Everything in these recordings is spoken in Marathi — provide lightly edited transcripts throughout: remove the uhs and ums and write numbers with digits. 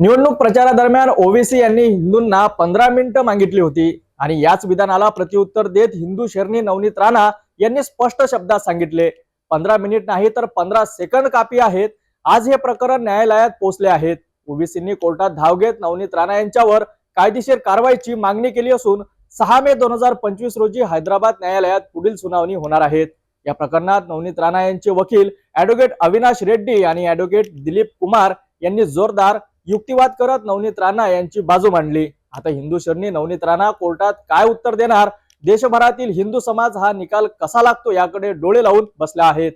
निवडणूक प्रचारादरम्यान ओवेसी यांनी हिंदूंना 15 मिनिटं मागितली होती आणि याच विधानाला प्रत्युत्तर देत हिंदू शरणी नवनीत राणा यांनी स्पष्ट शब्दात सांगितले, 15 मिनिट नाही तर 15 सेकंद कापी आहेत. आज हे प्रकरण न्यायालयात पोहोचले आहेत. ओवेसींनी कोर्टात धाव घेत नवनीत राणा यांच्यावर कायदेशीर कारवाईची मागणी केली असून 6 मे 2025 रोजी हैदराबाद न्यायालयात पुढील सुनावणी होणार आहे. या प्रकरणात नवनीत राणा यांचे वकील ॲडव्होकेट अविनाश रेड्डी आणि ॲडव्होकेट दिलीप कुमार यांनी जोरदार युक्तिवाद करत नवनीत राणा यांची बाजू मांडली. आता हिंदू शरणी नवनीत राणा कोर्टात काय उत्तर देणार? देशभरातील हिंदू समाज हा निकाल कसा लागतो याकडे डोळे लावून बसला आहेत.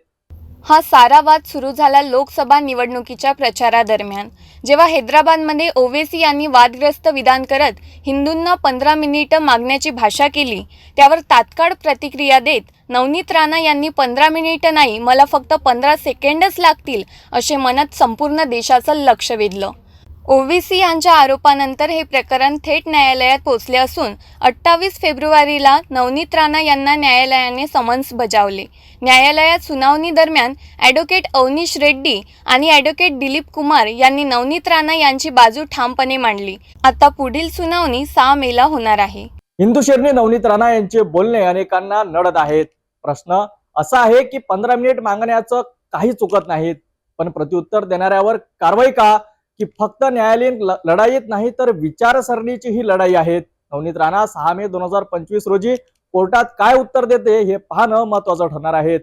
हा सारा वाद सुरू झाला लोकसभा निवडणुकीच्या प्रचारादरम्यान, जेव्हा हैदराबादमध्ये ओवेसी यांनी वादग्रस्त विधान करत हिंदूंना 15 मिनिटं मागण्याची भाषा केली. त्यावर तात्काळ प्रतिक्रिया देत नवनीत राणा यांनी 15 मिनिटं नाही, मला फक्त 15 सेकंडच लागतील असे म्हणत संपूर्ण देशाचं लक्ष वेधलं. ओवेसी यांच्या आरोपानंतर हे प्रकरण थेट न्यायालयात पोहोचले असून 28 फेब्रुवारीला नवनीत राणा यांना न्यायालयाने समन्स बजावले. न्यायालयात सुनावणी दरम्यान ॲडव्होकेट अवनीश रेड्डी आणि ॲडव्होकेट दिलीप कुमार यांनी नवनीत राणा यांची बाजू ठामपणे मांडली. आता पुढील सुनावणी 6 मेला होणार आहे. हिंदू शरणी नवनीत राणा यांचे बोलणे अनेकांना नडत आहेत. प्रश्न असा आहे की 15 मिनिट मागण्याचं काही चुकत नाहीत, पण प्रत्युत्तर देणाऱ्यावर कारवाई का? की फक्त न्यायालयीन लढाईत नाही तर विचारसरणीची ही लढाई आहे. नवनीत राणा 6 मे 2025 रोजी कोर्टात काय उत्तर देते हे पाहणं महत्त्वाचं ठरणार आहे.